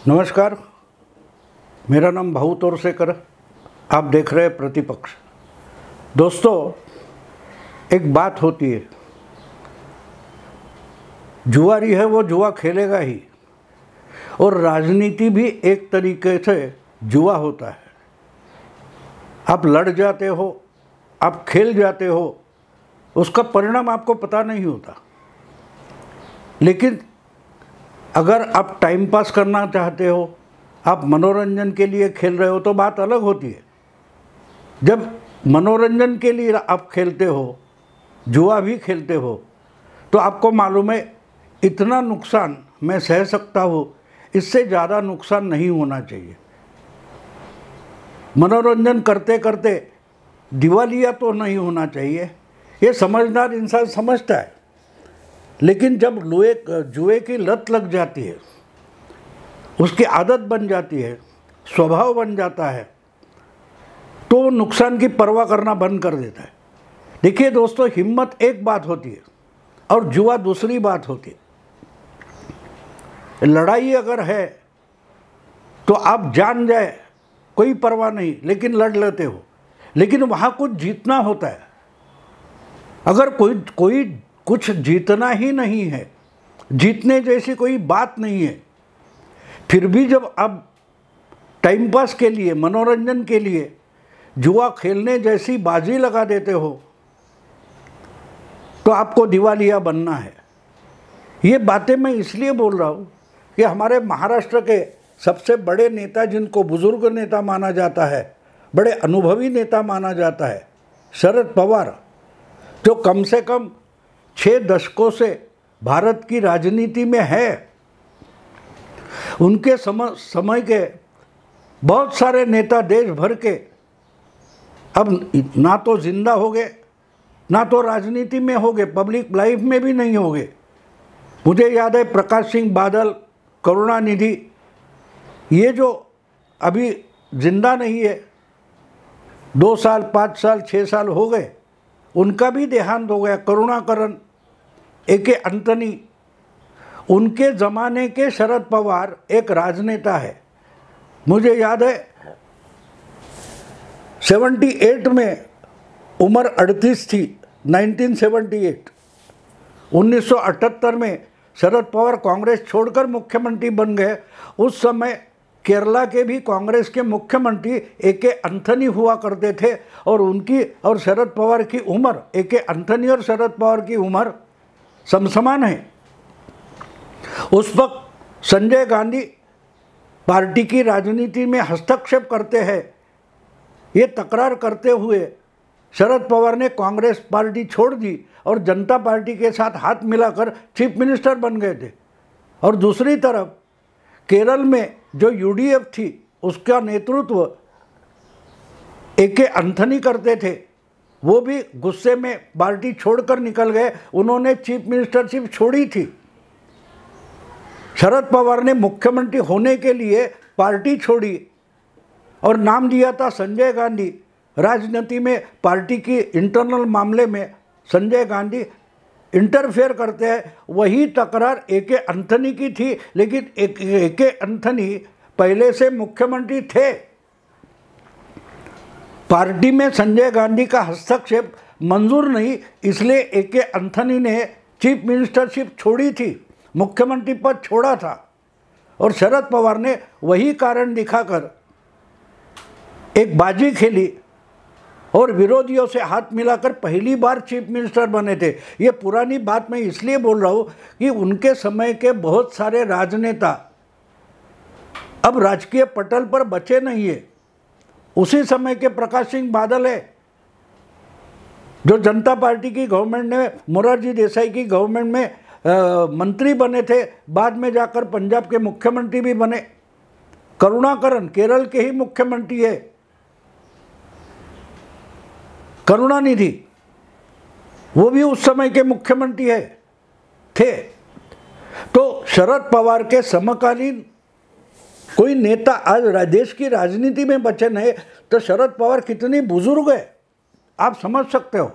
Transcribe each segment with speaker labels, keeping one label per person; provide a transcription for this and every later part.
Speaker 1: नमस्कार, मेरा नाम भाऊ तोरसेकर। आप देख रहे हैं प्रतिपक्ष। दोस्तों, एक बात होती है, जुआरी है वो जुआ खेलेगा ही, और राजनीति भी एक तरीके से जुआ होता है। आप लड़ जाते हो, आप खेल जाते हो, उसका परिणाम आपको पता नहीं होता। लेकिन अगर आप टाइम पास करना चाहते हो, आप मनोरंजन के लिए खेल रहे हो, तो बात अलग होती है। जब मनोरंजन के लिए आप खेलते हो, जुआ भी खेलते हो, तो आपको मालूम है इतना नुकसान मैं सह सकता हूँ, इससे ज़्यादा नुकसान नहीं होना चाहिए। मनोरंजन करते करते दिवालिया तो नहीं होना चाहिए, ये समझदार इंसान समझता है। लेकिन जब जुए की लत लग जाती है, उसकी आदत बन जाती है, स्वभाव बन जाता है, तो नुकसान की परवाह करना बंद कर देता है। देखिए दोस्तों, हिम्मत एक बात होती है और जुआ दूसरी बात होती है। लड़ाई अगर है तो आप जान जाए कोई परवाह नहीं, लेकिन लड़ लेते हो। लेकिन वहाँ कुछ जीतना होता है। अगर कोई कुछ जीतना ही नहीं है, जीतने जैसी कोई बात नहीं है, फिर भी जब आप टाइम पास के लिए, मनोरंजन के लिए जुआ खेलने जैसी बाजी लगा देते हो, तो आपको दिवालिया बनना है। ये बातें मैं इसलिए बोल रहा हूँ कि हमारे महाराष्ट्र के सबसे बड़े नेता, जिनको बुजुर्ग नेता माना जाता है, बड़े अनुभवी नेता माना जाता है, शरद पवार, जो कम से कम 6 दशकों से भारत की राजनीति में है, उनके समय के बहुत सारे नेता देश भर के अब ना तो जिंदा हो गए, ना तो राजनीति में हो गए, पब्लिक लाइफ में भी नहीं हो गए। मुझे याद है प्रकाश सिंह बादल, करुणानिधि, ये जो अभी जिंदा नहीं है, 2 साल, 5 साल, 6 साल हो गए, उनका भी देहांत हो गया। करुणाकरण, ए.के. एंथनी, उनके ज़माने के शरद पवार एक राजनेता है। मुझे याद है 78 में उम्र 38 थी, 1978। 1978 में शरद पवार कांग्रेस छोड़कर मुख्यमंत्री बन गए। उस समय केरला के भी कांग्रेस के मुख्यमंत्री ए.के. एंथनी हुआ करते थे, और उनकी और शरद पवार की उम्र, ए.के. एंथनी और शरद पवार की उम्र समसमान है। उस वक्त संजय गांधी पार्टी की राजनीति में हस्तक्षेप करते हैं, ये तकरार करते हुए शरद पवार ने कांग्रेस पार्टी छोड़ दी और जनता पार्टी के साथ हाथ मिलाकर चीफ मिनिस्टर बन गए थे। और दूसरी तरफ केरल में जो यूडीएफ थी, उसका नेतृत्व ए.के. एंथनी करते थे। वो भी गुस्से में पार्टी छोड़कर निकल गए, उन्होंने चीफ मिनिस्टरशिप छोड़ी थी। शरद पवार ने मुख्यमंत्री होने के लिए पार्टी छोड़ी और नाम दिया था संजय गांधी। राजनीति में, पार्टी की इंटरनल मामले में संजय गांधी इंटरफेयर करते हैं। वही तकरार ए.के. एंथनी की थी, लेकिन ए.के. एंथनी पहले से मुख्यमंत्री थे। पार्टी में संजय गांधी का हस्तक्षेप मंजूर नहीं, इसलिए ए.के. एंथनी ने चीफ मिनिस्टरशिप छोड़ी थी, मुख्यमंत्री पद छोड़ा था। और शरद पवार ने वही कारण दिखाकर एक बाजी खेली और विरोधियों से हाथ मिलाकर पहली बार चीफ मिनिस्टर बने थे। ये पुरानी बात मैं इसलिए बोल रहा हूँ कि उनके समय के बहुत सारे राजनेता अब राजकीय पटल पर बचे नहीं है। उसी समय के प्रकाश सिंह बादल है, जो जनता पार्टी की गवर्नमेंट में, मोरारजी देसाई की गवर्नमेंट में मंत्री बने थे, बाद में जाकर पंजाब के मुख्यमंत्री भी बने। करुणाकरण केरल के ही मुख्यमंत्री है। करुणानिधि, वो भी उस समय के मुख्यमंत्री थे। तो शरद पवार के समकालीन कोई नेता आज देश की राजनीति में बचे नहीं, तो शरद पवार कितनी बुजुर्ग है आप समझ सकते हो।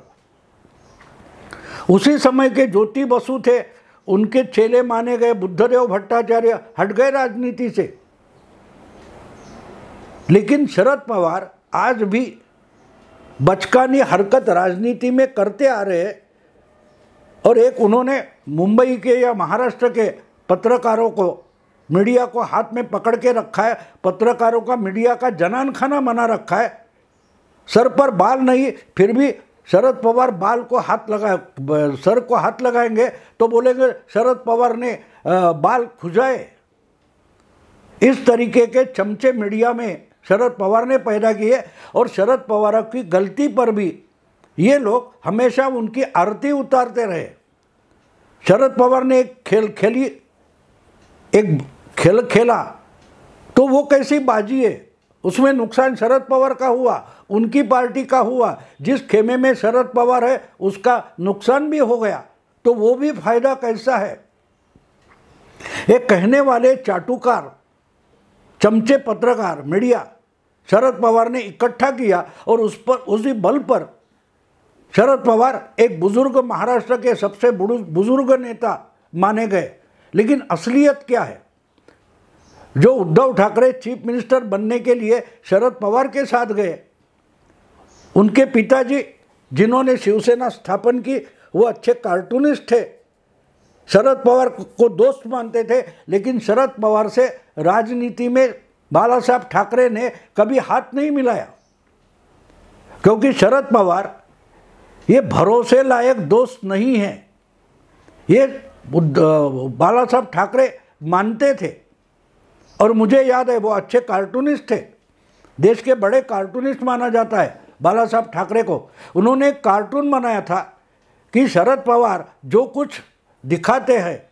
Speaker 1: उसी समय के ज्योति बसु थे, उनके चेले माने गए बुद्धदेव भट्टाचार्य हट गए राजनीति से। लेकिन शरद पवार आज भी बचकानी हरकत राजनीति में करते आ रहे हैं। और एक उन्होंने मुंबई के या महाराष्ट्र के पत्रकारों को, मीडिया को हाथ में पकड़ के रखा है, पत्रकारों का मीडिया का जनान खाना बना रखा है। सर पर बाल नहीं, फिर भी शरद पवार बाल को हाथ सर को हाथ लगाएंगे तो बोलेंगे शरद पवार ने बाल खुजाए। इस तरीके के चमचे मीडिया में शरद पवार ने पैदा किए और शरद पवार की गलती पर भी ये लोग हमेशा उनकी आरती उतारते रहे। शरद पवार ने एक खेल खेला तो वो कैसी बाजी है, उसमें नुकसान शरद पवार का हुआ, उनकी पार्टी का हुआ। जिस खेमे में शरद पवार है उसका नुकसान भी हो गया, तो वो भी फायदा कैसा है। एक कहने वाले चाटुकार चमचे पत्रकार मीडिया शरद पवार ने इकट्ठा किया और उसी बल पर शरद पवार एक बुजुर्ग, महाराष्ट्र के सबसे बुजुर्ग नेता माने गए। लेकिन असलियत क्या है? जो उद्धव ठाकरे चीफ मिनिस्टर बनने के लिए शरद पवार के साथ गए, उनके पिताजी जिन्होंने शिवसेना स्थापन की वो अच्छे कार्टूनिस्ट थे, शरद पवार को दोस्त मानते थे। लेकिन शरद पवार से राजनीति में बाला साहब ठाकरे ने कभी हाथ नहीं मिलाया, क्योंकि शरद पवार ये भरोसे लायक दोस्त नहीं है, ये बाला साहब ठाकरे मानते थे। और मुझे याद है वो अच्छे कार्टूनिस्ट थे, देश के बड़े कार्टूनिस्ट माना जाता है बाला साहब ठाकरे को। उन्होंने एक कार्टून बनाया था कि शरद पवार जो कुछ दिखाते हैं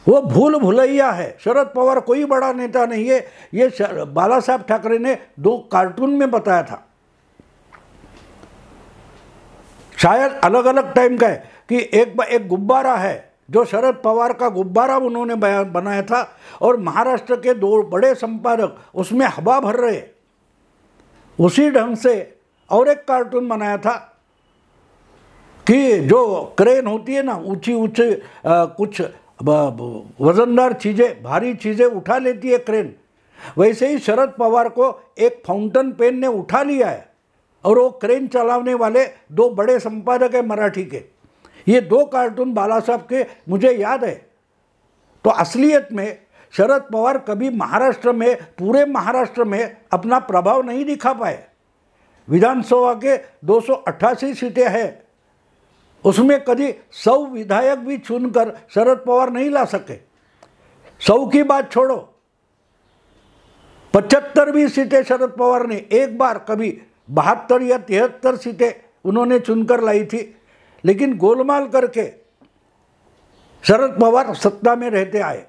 Speaker 1: वो भूल भुलैया है, शरद पवार कोई बड़ा नेता नहीं है। ये बाला साहब ठाकरे ने 2 कार्टून में बताया था। शायद अलग अलग टाइम का है कि एक गुब्बारा है जो शरद पवार का गुब्बारा उन्होंने बनाया था और महाराष्ट्र के 2 बड़े संपादक उसमें हवा भर रहे। उसी ढंग से और एक कार्टून बनाया था कि जो क्रेन होती है ना, ऊंची ऊंची कुछ वजनदार चीज़ें, भारी चीज़ें उठा लेती है क्रेन, वैसे ही शरद पवार को एक फाउंटेन पेन ने उठा लिया है और वो क्रेन चलाने वाले 2 बड़े संपादक है मराठी के। ये 2 कार्टून बाला साहब के मुझे याद है। तो असलियत में शरद पवार कभी महाराष्ट्र में, पूरे महाराष्ट्र में अपना प्रभाव नहीं दिखा पाए। विधानसभा के 288 सीटें हैं, उसमें कभी 100 विधायक भी चुनकर शरद पवार नहीं ला सके। 100 की बात छोड़ो, 75 सीटें शरद पवार ने एक बार कभी 72 या 73 सीटें उन्होंने चुनकर लाई थी। लेकिन गोलमाल करके शरद पवार सत्ता में रहते आए।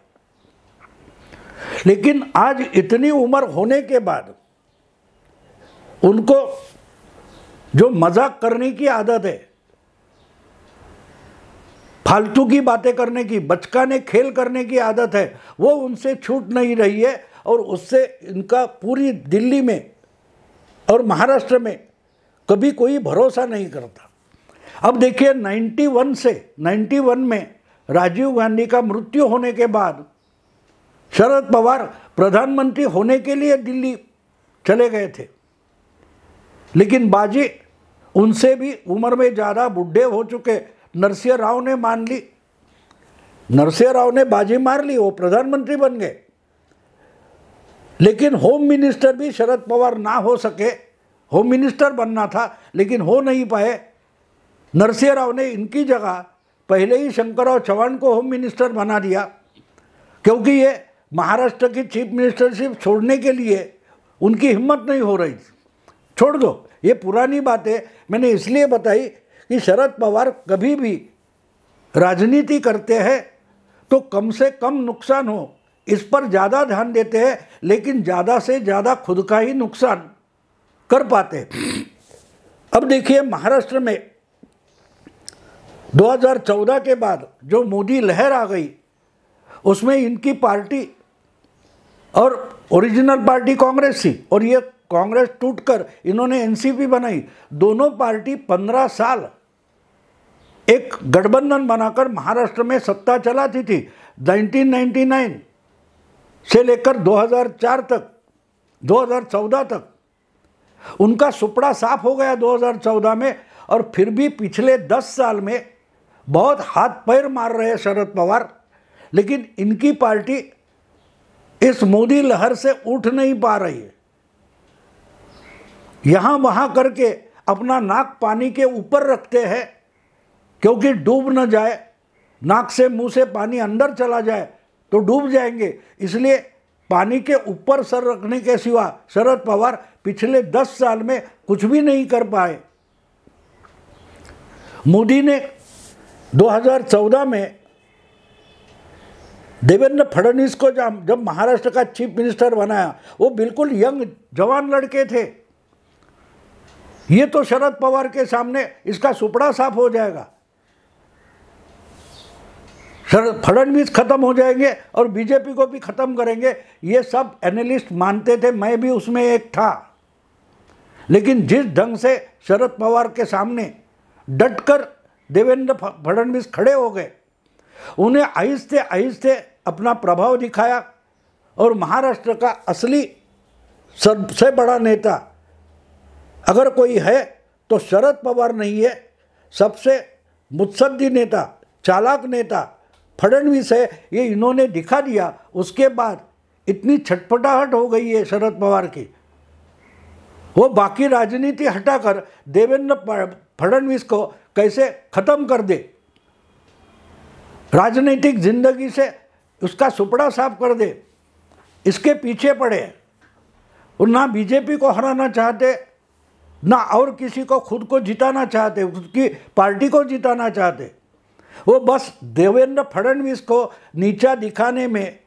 Speaker 1: लेकिन आज इतनी उम्र होने के बाद उनको जो मजाक करने की आदत है, फालतू की बातें करने की, बचकाने खेल करने की आदत है, वो उनसे छूट नहीं रही है। और उससे इनका पूरी दिल्ली में और महाराष्ट्र में कभी कोई भरोसा नहीं करता। अब देखिए 91 में राजीव गांधी का मृत्यु होने के बाद शरद पवार प्रधानमंत्री होने के लिए दिल्ली चले गए थे। लेकिन बाजी उनसे भी उम्र में ज़्यादा बूढ़े हो चुके नरसिंह राव ने मान ली। नरसिंह राव ने बाजी मार ली, वो प्रधानमंत्री बन गए। लेकिन होम मिनिस्टर भी शरद पवार ना हो सके, होम मिनिस्टर बनना था लेकिन हो नहीं पाए। नरसिंह राव ने इनकी जगह पहले ही शंकरराव चव्हाण को होम मिनिस्टर बना दिया, क्योंकि ये महाराष्ट्र की चीफ मिनिस्टरशिप छोड़ने के लिए उनकी हिम्मत नहीं हो रही थी। छोड़ दो, ये पुरानी बातें मैंने इसलिए बताई कि शरद पवार कभी भी राजनीति करते हैं तो कम से कम नुकसान हो इस पर ज़्यादा ध्यान देते हैं, लेकिन ज़्यादा से ज़्यादा खुद का ही नुकसान कर पाते हैं। अब देखिए महाराष्ट्र में 2014 के बाद जो मोदी लहर आ गई, उसमें इनकी पार्टी और ओरिजिनल पार्टी कांग्रेस थी और ये कांग्रेस टूटकर इन्होंने एनसीपी बनाई। दोनों पार्टी 15 साल एक गठबंधन बनाकर महाराष्ट्र में सत्ता चलाती थी। 1999 से लेकर 2004 तक, 2014 तक उनका सुपड़ा साफ हो गया 2014 में, और फिर भी पिछले 10 साल में बहुत हाथ पैर मार रहे हैं शरद पवार, लेकिन इनकी पार्टी इस मोदी लहर से उठ नहीं पा रही है। यहाँ वहाँ करके अपना नाक पानी के ऊपर रखते हैं, क्योंकि डूब न जाए, नाक से मुंह से पानी अंदर चला जाए तो डूब जाएंगे, इसलिए पानी के ऊपर सर रखने के सिवा शरद पवार पिछले 10 साल में कुछ भी नहीं कर पाए। मोदी ने 2014 में देवेंद्र फडणवीस को जब महाराष्ट्र का चीफ मिनिस्टर बनाया, वो बिल्कुल यंग जवान लड़के थे। ये तो शरद पवार के सामने इसका सुपड़ा साफ हो जाएगा। शरद फडणवीस खत्म हो जाएंगे और बीजेपी को भी खत्म करेंगे, ये सब एनालिस्ट मानते थे, मैं भी उसमें एक था। लेकिन जिस ढंग से शरद पवार के सामने डटकर देवेंद्र फडणवीस खड़े हो गए, उन्हें आहिस्ते आहिस्ते अपना प्रभाव दिखाया, और महाराष्ट्र का असली सबसे बड़ा नेता अगर कोई है तो शरद पवार नहीं है, सबसे मुत्सद्दी नेता, चालाक नेता फडणवीस है, ये इन्होंने दिखा दिया। उसके बाद इतनी छटपटाहट हो गई है शरद पवार की, वो बाकी राजनीति हटाकर देवेंद्र फडणवीस को कैसे खत्म कर दे, राजनीतिक जिंदगी से उसका सुपड़ा साफ कर दे, इसके पीछे पड़े। और ना बीजेपी को हराना चाहते, ना और किसी को, खुद को जिताना चाहते, उसकी पार्टी को जिताना चाहते। वो बस देवेंद्र फडणवीस को नीचा दिखाने में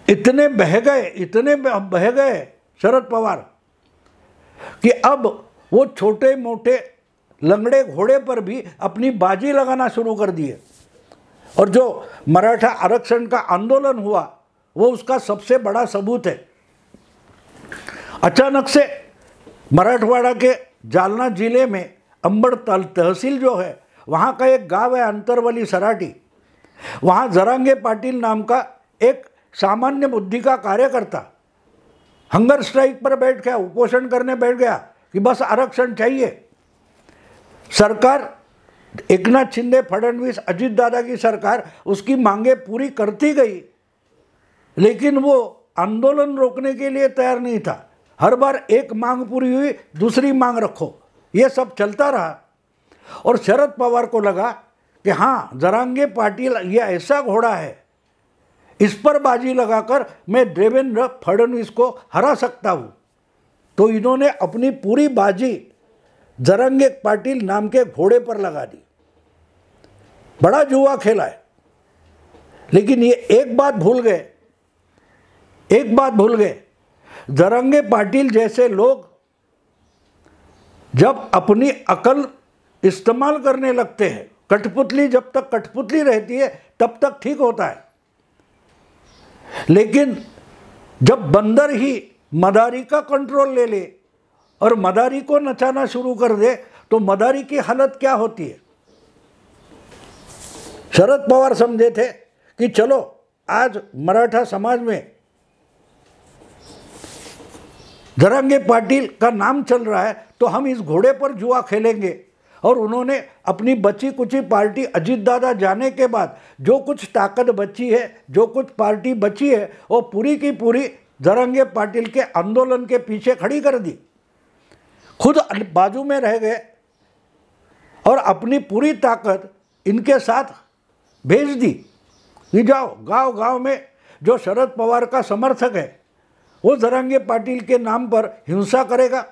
Speaker 1: इतने बह गए शरद पवार कि अब वो छोटे मोटे लंगड़े घोड़े पर भी अपनी बाजी लगाना शुरू कर दिए। और जो मराठा आरक्षण का आंदोलन हुआ वो उसका सबसे बड़ा सबूत है। अचानक से मराठवाड़ा के जालना जिले में अंबड़ तहसील जो है, वहाँ का एक गांव है अंतरवली सराटी, वहाँ जरांगे पाटिल नाम का एक सामान्य बुद्धि का कार्यकर्ता हंगर स्ट्राइक पर बैठ गया, उपोषण करने बैठ गया कि बस आरक्षण चाहिए। सरकार एकनाथ शिंदे, फडणवीस, अजित दादा की सरकार उसकी मांगे पूरी करती गई, लेकिन वो आंदोलन रोकने के लिए तैयार नहीं था। हर बार एक मांग पूरी हुई, दूसरी मांग रखो, ये सब चलता रहा। और शरद पवार को लगा कि हाँ, जरांगे पाटिल ये ऐसा घोड़ा है, इस पर बाजी लगाकर मैं देवेंद्र फडणवीस को हरा सकता हूँ। तो इन्होंने अपनी पूरी बाजी जरांगे पाटिल नाम के घोड़े पर लगा दी। बड़ा जुआ खेला है, लेकिन ये एक बात भूल गए, जरांगे पाटिल जैसे लोग जब अपनी अकल इस्तेमाल करने लगते हैं, कठपुतली जब तक कठपुतली रहती है तब तक ठीक होता है, लेकिन जब बंदर ही मदारी का कंट्रोल ले ले और मदारी को नचाना शुरू कर दे तो मदारी की हालत क्या होती है। शरद पवार समझे थे कि चलो आज मराठा समाज में जरांगे पाटिल का नाम चल रहा है तो हम इस घोड़े पर जुआ खेलेंगे। और उन्होंने अपनी बची कुची पार्टी अजित दादा जाने के बाद जो कुछ ताकत बची है, जो कुछ पार्टी बची है, वो पूरी की पूरी जरांगे पाटिल के आंदोलन के पीछे खड़ी कर दी। खुद बाजू में रह गए और अपनी पूरी ताकत इनके साथ भेज दी कि जाओ गांव गांव में जो शरद पवार का समर्थक है वो जरांगे पाटिल के नाम पर हिंसा करेगा।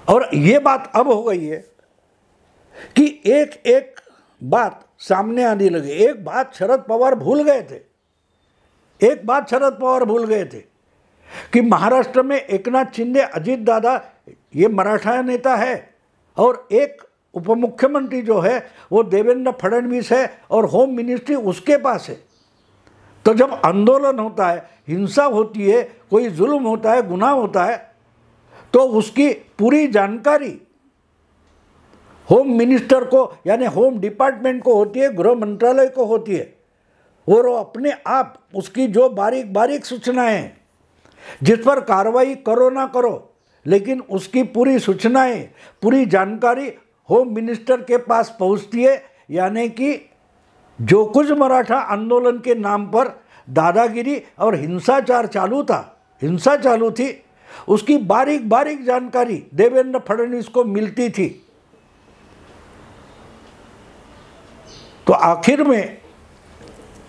Speaker 1: और ये बात अब हो गई है कि एक एक बात सामने आने लगी। एक बात शरद पवार भूल गए थे कि महाराष्ट्र में एकनाथ शिंदे, अजित दादा ये मराठा नेता है और एक उप मुख्यमंत्री जो है वो देवेंद्र फडणवीस है और होम मिनिस्ट्री उसके पास है। तो जब आंदोलन होता है, हिंसा होती है, कोई जुल्म होता है, गुनाह होता है, तो उसकी पूरी जानकारी होम मिनिस्टर को यानी होम डिपार्टमेंट को होती है, गृह मंत्रालय को होती है। और वो अपने आप उसकी जो बारीक बारीक सूचनाएं जिस पर कार्रवाई करो ना करो, लेकिन उसकी पूरी सूचनाएं, पूरी जानकारी होम मिनिस्टर के पास पहुंचती है। यानी कि जो कुछ मराठा आंदोलन के नाम पर दादागिरी और हिंसाचार चालू थी, उसकी बारीक बारीक जानकारी देवेंद्र फडणवीस को मिलती थी। तो आखिर में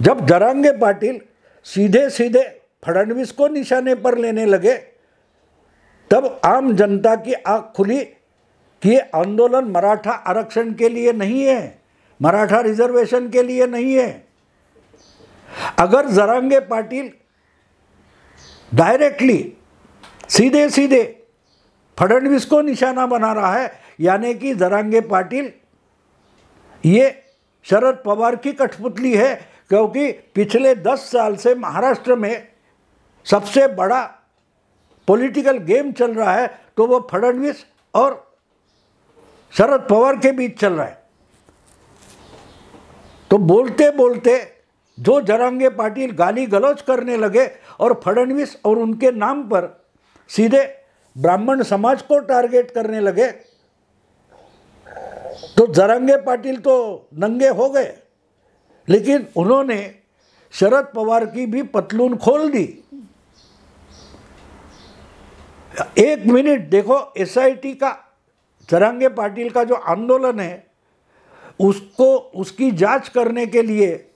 Speaker 1: जब जरांगे पाटिल सीधे सीधे फडणवीस को निशाने पर लेने लगे, तब आम जनता की आंख खुली कि ये आंदोलन मराठा आरक्षण के लिए नहीं है, मराठा रिजर्वेशन के लिए नहीं है। अगर जरांगे पाटिल डायरेक्टली सीधे सीधे फडणवीस को निशाना बना रहा है, यानी कि जरांगे पाटिल ये शरद पवार की कठपुतली है, क्योंकि पिछले 10 साल से महाराष्ट्र में सबसे बड़ा पॉलिटिकल गेम चल रहा है तो वो फडणवीस और शरद पवार के बीच चल रहा है। तो बोलते बोलते जो जरांगे पाटिल गाली गलौज करने लगे और फडणवीस और उनके नाम पर सीधे ब्राह्मण समाज को टारगेट करने लगे, तो जरांगे पाटिल तो नंगे हो गए, लेकिन उन्होंने शरद पवार की भी पतलून खोल दी। एक मिनट देखो, एसआईटी का, जरांगे पाटिल का जो आंदोलन है उसको, उसकी जांच करने के लिए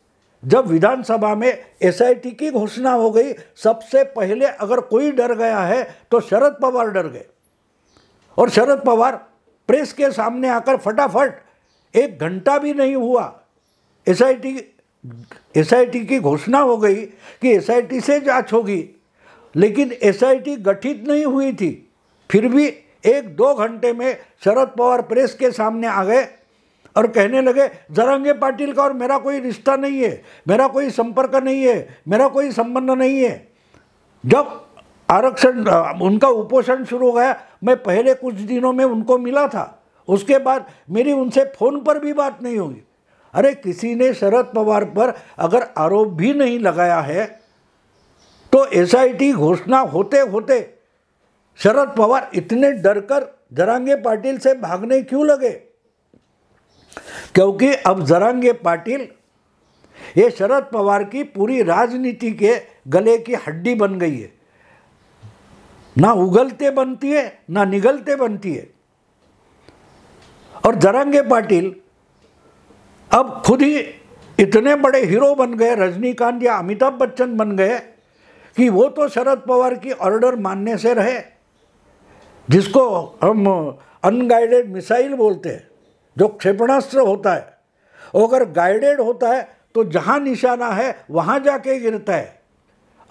Speaker 1: जब विधानसभा में एसआईटी की घोषणा हो गई, सबसे पहले अगर कोई डर गया है तो शरद पवार डर गए। और शरद पवार प्रेस के सामने आकर फटाफट, 1 घंटा भी नहीं हुआ, एसआईटी की घोषणा हो गई कि एसआईटी से जांच होगी, लेकिन एसआईटी गठित नहीं हुई थी। फिर भी 1-2 घंटे में शरद पवार प्रेस के सामने आ गए और कहने लगे जरांगे पाटिल का और मेरा कोई रिश्ता नहीं है, मेरा कोई संपर्क नहीं है, मेरा कोई संबंध नहीं है। जब आरक्षण, उनका उपोषण शुरू हो गया, मैं पहले कुछ दिनों में उनको मिला था, उसके बाद मेरी उनसे फ़ोन पर भी बात नहीं हुई। अरे किसी ने शरद पवार पर अगर आरोप भी नहीं लगाया है तो एसआईटी घोषणा होते होते शरद पवार इतने डरकर जरांगे पाटिल से भागने क्यों लगे? क्योंकि अब जरांगे पाटिल ये शरद पवार की पूरी राजनीति के गले की हड्डी बन गई है। ना उगलते बनती है, ना निगलते बनती है। और जरांगे पाटिल अब खुद ही इतने बड़े हीरो बन गए, रजनीकांत या अमिताभ बच्चन बन गए, कि वो तो शरद पवार की ऑर्डर मानने से रहे, जिसको हम अनगाइडेड मिसाइल बोलते हैं, जो क्षेपणास्त्र होता है, वो अगर गाइडेड होता है तो जहाँ निशाना है वहाँ जाके गिरता है,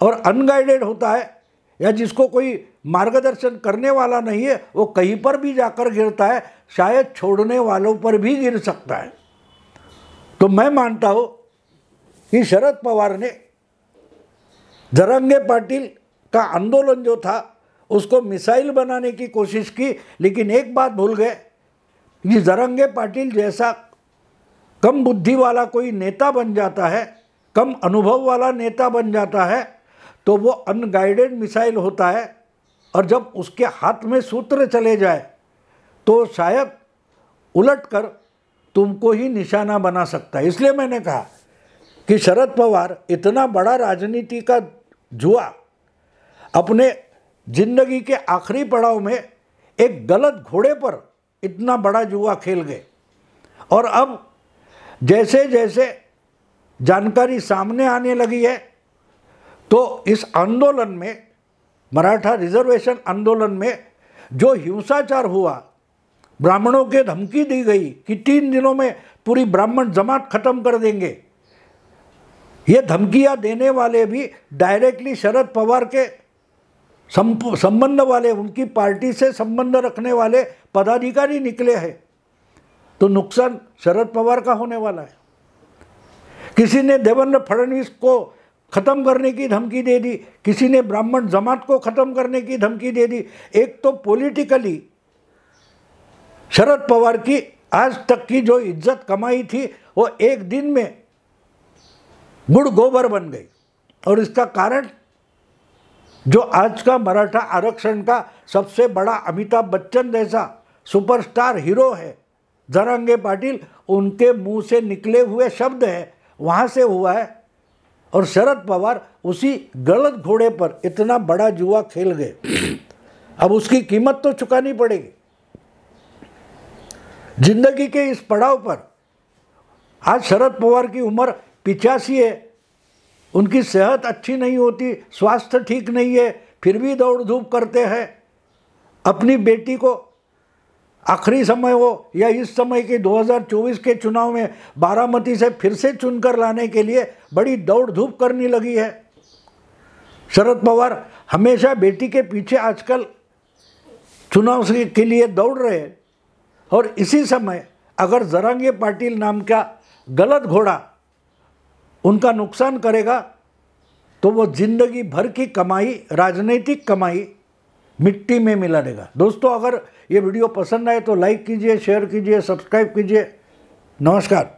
Speaker 1: और अनगाइडेड होता है या जिसको कोई मार्गदर्शन करने वाला नहीं है, वो कहीं पर भी जाकर गिरता है, शायद छोड़ने वालों पर भी गिर सकता है। तो मैं मानता हूँ कि शरद पवार ने जरांगे पाटिल का आंदोलन जो था उसको मिसाइल बनाने की कोशिश की, लेकिन एक बात भूल गए कि जरांगे पाटिल जैसा कम बुद्धि वाला कोई नेता बन जाता है, कम अनुभव वाला नेता बन जाता है, तो वो अनगाइडेड मिसाइल होता है, और जब उसके हाथ में सूत्र चले जाए तो शायद उलटकर तुमको ही निशाना बना सकता है। इसलिए मैंने कहा कि शरद पवार इतना बड़ा राजनीति का जुआ अपने जिंदगी के आखिरी पड़ाव में एक गलत घोड़े पर इतना बड़ा जुआ खेल गए, और अब जैसे जैसे जानकारी सामने आने लगी है तो इस आंदोलन में, मराठा रिजर्वेशन आंदोलन में जो हिंसाचार हुआ, ब्राह्मणों के धमकी दी गई कि 3 दिनों में पूरी ब्राह्मण जमात खत्म कर देंगे, ये धमकियां देने वाले भी डायरेक्टली शरद पवार के संबंध वाले, उनकी पार्टी से संबंध रखने वाले पदाधिकारी निकले हैं, तो नुकसान शरद पवार का होने वाला है। किसी ने देवेंद्र फडणवीस को खत्म करने की धमकी दे दी, किसी ने ब्राह्मण जमात को खत्म करने की धमकी दे दी। एक तो पॉलिटिकली शरद पवार की आज तक की जो इज्जत कमाई थी वो एक दिन में गुड़ गोबर बन गई। और इसका कारण जो आज का मराठा आरक्षण का सबसे बड़ा अमिताभ बच्चन जैसा सुपरस्टार हीरो है जरांगे पाटिल, उनके मुंह से निकले हुए शब्द है, वहाँ से हुआ है। और शरद पवार उसी गलत घोड़े पर इतना बड़ा जुआ खेल गए। अब उसकी कीमत तो चुकानी पड़ेगी। जिंदगी के इस पड़ाव पर आज शरद पवार की उम्र 85 है, उनकी सेहत अच्छी नहीं होती, स्वास्थ्य ठीक नहीं है, फिर भी दौड़ धूप करते हैं। अपनी बेटी को आखिरी समय हो या इस समय के 2024 के चुनाव में बारामती से फिर से चुनकर लाने के लिए बड़ी दौड़ धूप करने लगी है। शरद पवार हमेशा बेटी के पीछे आजकल चुनाव के लिए दौड़ रहे हैं। और इसी समय अगर जरांगे पाटिल नाम का गलत घोड़ा उनका नुकसान करेगा तो वो जिंदगी भर की कमाई, राजनीतिक कमाई मिट्टी में मिला देगा। दोस्तों, अगर ये वीडियो पसंद आए तो लाइक कीजिए, शेयर कीजिए, सब्सक्राइब कीजिए। नमस्कार।